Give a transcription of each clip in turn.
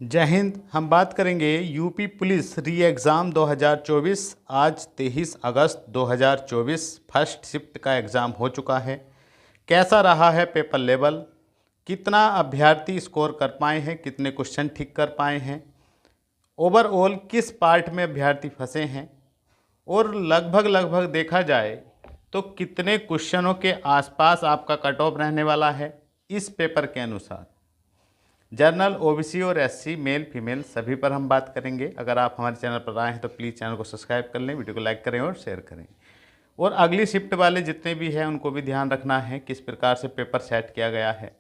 जय हिंद। हम बात करेंगे यूपी पुलिस री एग्ज़ाम 2024। आज 23 अगस्त 2024 फर्स्ट शिफ्ट का एग्ज़ाम हो चुका है। कैसा रहा है पेपर लेवल, कितना अभ्यर्थी स्कोर कर पाए हैं, कितने क्वेश्चन ठीक कर पाए हैं, ओवरऑल किस पार्ट में अभ्यर्थी फंसे हैं और लगभग देखा जाए तो कितने क्वेश्चनों के आसपास आपका कट ऑफ रहने वाला है इस पेपर के अनुसार। जनरल, ओबीसी और एससी, मेल फीमेल सभी पर हम बात करेंगे। अगर आप हमारे चैनल पर आए हैं तो प्लीज़ चैनल को सब्सक्राइब कर लें, वीडियो को लाइक करें और शेयर करें। और अगली शिफ्ट वाले जितने भी हैं उनको भी ध्यान रखना है किस प्रकार से पेपर सेट किया गया है।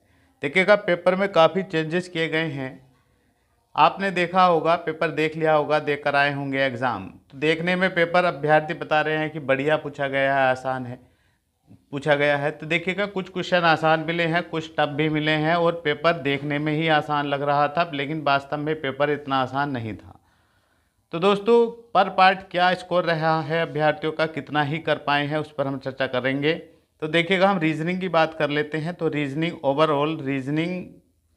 देखिएगा, पेपर में काफ़ी चेंजेस किए गए हैं। आपने देखा होगा, पेपर देख लिया होगा, देख कर आए होंगे एग्ज़ाम, तो देखने में पेपर अभ्यर्थी बता रहे हैं कि बढ़िया पूछा गया है, आसान है पूछा गया है। तो देखिएगा, कुछ क्वेश्चन आसान मिले हैं, कुछ टफ भी मिले हैं और पेपर देखने में ही आसान लग रहा था, लेकिन वास्तव में पेपर इतना आसान नहीं था। तो दोस्तों, पर पार्ट क्या स्कोर रहा है अभ्यर्थियों का, कितना ही कर पाए हैं, उस पर हम चर्चा करेंगे। तो देखिएगा, हम रीजनिंग की बात कर लेते हैं। तो रीजनिंग, ओवरऑल रीजनिंग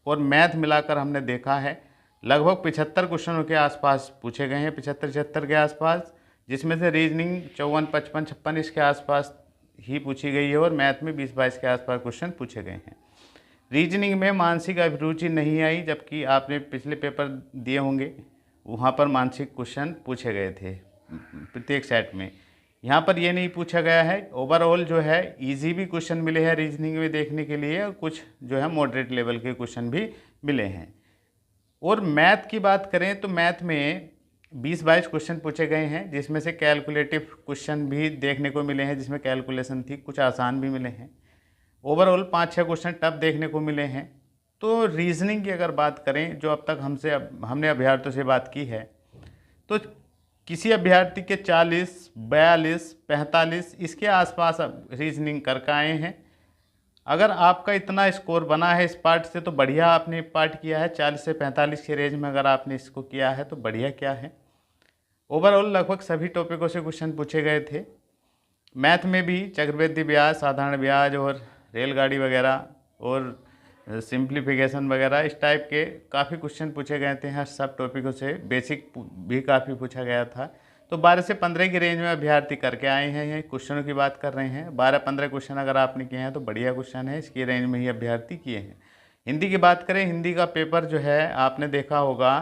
और मैथ मिलाकर हमने देखा है लगभग 75 क्वेश्चनों के आसपास पूछे गए हैं, 75-76 के आसपास, जिसमें से रीजनिंग 54, 55, 56 इसके आसपास ही पूछी गई है और मैथ में 20-22 के आसपास क्वेश्चन पूछे गए हैं। रीजनिंग में मानसिक अभिरुचि नहीं आई, जबकि आपने पिछले पेपर दिए होंगे, वहाँ पर मानसिक क्वेश्चन पूछे गए थे प्रत्येक सेट में। यहाँ पर ये नहीं पूछा गया है। ओवरऑल जो है इजी भी क्वेश्चन मिले हैं रीजनिंग में देखने के लिए, और कुछ जो है मॉडरेट लेवल के क्वेश्चन भी मिले हैं। और मैथ की बात करें तो मैथ में 20-22 क्वेश्चन पूछे गए हैं, जिसमें से कैलकुलेटिव क्वेश्चन भी देखने को मिले हैं, जिसमें कैलकुलेशन थी, कुछ आसान भी मिले हैं। ओवरऑल 5-6 क्वेश्चन टफ देखने को मिले हैं। तो रीजनिंग की अगर बात करें, जो अब तक हमने अभ्यर्थियों से बात की है, तो किसी अभ्यर्थी के 40, 42, 45 इसके आसपास रीजनिंग करके आए हैं। अगर आपका इतना स्कोर बना है इस पार्ट से तो बढ़िया आपने पार्ट किया है। 40 से 45 के रेंज में अगर आपने इसको किया है तो बढ़िया क्या है। ओवरऑल लगभग सभी टॉपिकों से क्वेश्चन पूछे गए थे। मैथ में भी चक्रवृद्धि ब्याज, साधारण ब्याज और रेलगाड़ी वगैरह और सिंप्लीफिकेशन वगैरह इस टाइप के काफ़ी क्वेश्चन पूछे गए थे। हर सब टॉपिकों से बेसिक भी काफ़ी पूछा गया था। तो 12 से 15 की रेंज में अभ्यर्थी करके आए हैं। ये क्वेश्चनों की बात कर रहे हैं, 12-15 क्वेश्चन अगर आपने किए हैं तो बढ़िया क्वेश्चन है, इसकी रेंज में ही अभ्यर्थी किए हैं। हिंदी की बात करें, हिंदी का पेपर जो है आपने देखा होगा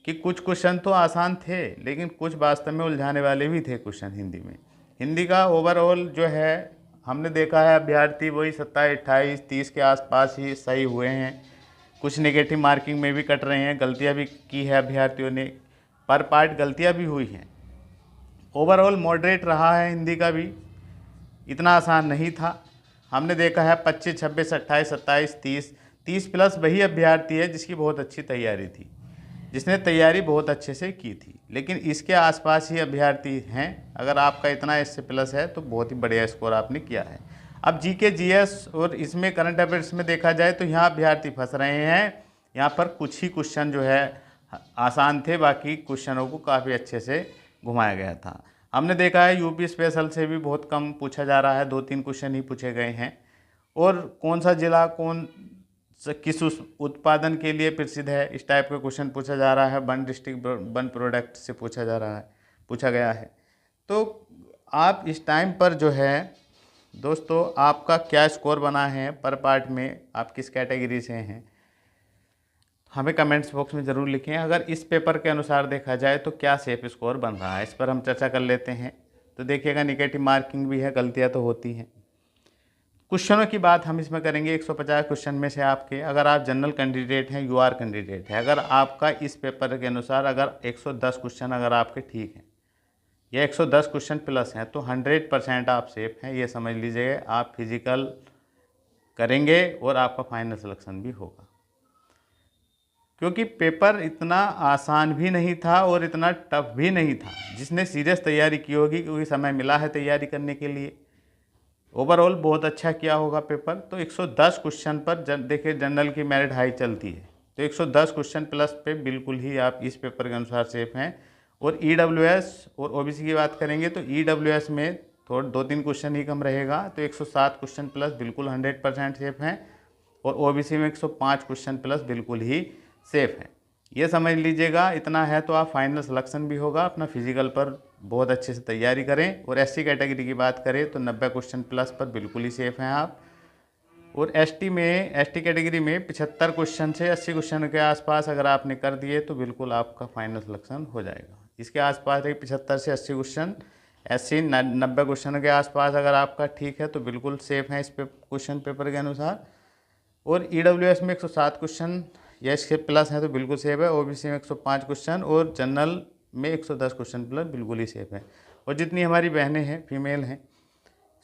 कि कुछ क्वेश्चन तो आसान थे, लेकिन कुछ वास्तव में उलझाने वाले भी थे क्वेश्चन हिंदी में। हिंदी का ओवरऑल जो है हमने देखा है अभ्यर्थी वही 27, 28, 30 के आसपास ही सही हुए हैं। कुछ नेगेटिव मार्किंग में भी कट रहे हैं, गलतियां भी की है अभ्यर्थियों ने, पर पार्ट गलतियां भी हुई हैं। ओवरऑल मॉडरेट रहा है हिंदी का भी, इतना आसान नहीं था। हमने देखा है 25, 26, 28, 27, 30, 30 प्लस वही अभ्यर्थी है जिसकी बहुत अच्छी तैयारी थी, जिसने तैयारी बहुत अच्छे से की थी, लेकिन इसके आसपास ही अभ्यर्थी हैं। अगर आपका इतना इससे प्लस है तो बहुत ही बढ़िया स्कोर आपने किया है। अब जीके, जीएस और इसमें करंट अफेयर्स में देखा जाए तो यहाँ अभ्यर्थी फंस रहे हैं। यहाँ पर कुछ ही क्वेश्चन जो है आसान थे, बाकी क्वेश्चनों को काफ़ी अच्छे से घुमाया गया था। हमने देखा है यूपी स्पेशल से भी बहुत कम पूछा जा रहा है, 2-3 क्वेश्चन ही पूछे गए हैं। और कौन सा जिला किस उत्पादन के लिए प्रसिद्ध है, इस टाइप का क्वेश्चन पूछा जा रहा है। वन डिस्ट्रिक्ट वन प्रोडक्ट से पूछा गया है। तो आप इस टाइम पर जो है दोस्तों, आपका क्या स्कोर बना है पर पार्ट में, आप किस कैटेगरी से हैं, हमें कमेंट्स बॉक्स में ज़रूर लिखें। अगर इस पेपर के अनुसार देखा जाए तो क्या सेफ स्कोर बन रहा है, इस पर हम चर्चा कर लेते हैं। तो देखिएगा, निगेटिव मार्किंग भी है, गलतियाँ तो होती हैं। क्वेश्चनों की बात हम इसमें करेंगे। 150 क्वेश्चन में से आपके, अगर आप जनरल कैंडिडेट हैं, यूआर कैंडिडेट है, अगर आपका इस पेपर के अनुसार अगर 110 क्वेश्चन अगर आपके ठीक हैं या 110 क्वेश्चन प्लस हैं तो 100% आप सेफ हैं, ये समझ लीजिए। आप फिजिकल करेंगे और आपका फाइनल सिलेक्शन भी होगा, क्योंकि पेपर इतना आसान भी नहीं था और इतना टफ भी नहीं था। जिसने सीरियस तैयारी की होगी, क्योंकि समय मिला है तैयारी करने के लिए, ओवरऑल बहुत अच्छा किया होगा पेपर। तो 110 क्वेश्चन पर देखिए, जनरल की मेरिट हाई चलती है, तो 110 क्वेश्चन प्लस पे बिल्कुल ही आप इस पेपर के अनुसार सेफ हैं। और ईडब्ल्यूएस और ओबीसी की बात करेंगे तो ईडब्ल्यूएस में थोड़ा 2-3 क्वेश्चन ही कम रहेगा, तो 107 क्वेश्चन प्लस बिल्कुल 100% सेफ हैं। और ओबीसी में 105 क्वेश्चन प्लस बिल्कुल ही सेफ हैं। ये समझ लीजिएगा, इतना है तो आप फाइनल सिलेक्शन भी होगा। अपना फिजिकल पर बहुत अच्छे से तैयारी करें। और एससी कैटेगरी की बात करें तो 90 क्वेश्चन प्लस पर बिल्कुल ही सेफ हैं आप। और एसटी कैटेगरी में 75 क्वेश्चन से 80 क्वेश्चन के आसपास अगर आपने कर दिए तो बिल्कुल आपका फाइनल सिलेक्शन हो जाएगा। इसके आसपास एक 75 से 80 क्वेश्चन, 90 क्वेश्चन के आसपास अगर आपका ठीक है तो बिल्कुल सेफ है इस पे क्वेश्चन पेपर के अनुसार। और ईडब्ल्यूएस में 107 क्वेश्चन या इसके प्लस है तो बिल्कुल सेफ है। ओबीसी में 105 क्वेश्चन और जनरल में 110 क्वेश्चन प्लस बिल्कुल ही सेफ है। और जितनी हमारी बहनें हैं फीमेल हैं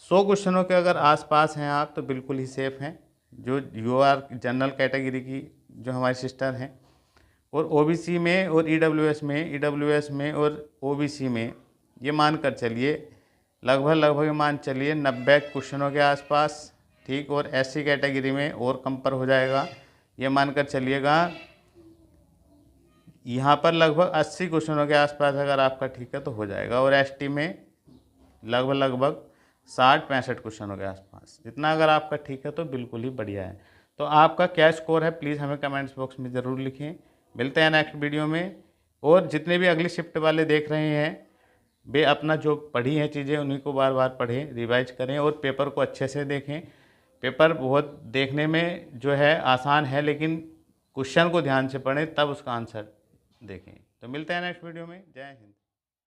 100 क्वेश्चनों के अगर आसपास हैं आप तो बिल्कुल ही सेफ हैं। जो यूआर जनरल कैटेगरी की जो हमारी सिस्टर हैं, और ओबीसी में और ईडब्ल्यूएस में और ओबीसी में ये मान कर चलिए लगभग मान चलिए 90 क्वेश्चनों के आसपास, ठीक। और एससी कैटेगरी में और कम पर हो जाएगा, ये मानकर चलिएगा यहाँ पर लगभग 80 क्वेश्चनों के आसपास अगर आपका ठीक है तो हो जाएगा। और एसटी में लगभग 60-65 क्वेश्चनों के आसपास, इतना अगर आपका ठीक है तो बिल्कुल ही बढ़िया है। तो आपका क्या स्कोर है प्लीज़ हमें कमेंट्स बॉक्स में ज़रूर लिखें। मिलते हैं नेक्स्ट वीडियो में। और जितने भी अगली शिफ्ट वाले देख रहे हैं वे अपना जो पढ़ी हैं चीज़ें उन्हीं को बार बार पढ़ें, रिवाइज करें और पेपर को अच्छे से देखें। पेपर बहुत देखने में जो है आसान है, लेकिन क्वेश्चन को ध्यान से पढ़ें तब उसका आंसर देखें। तो मिलते हैं नेक्स्ट वीडियो में। जय हिंद।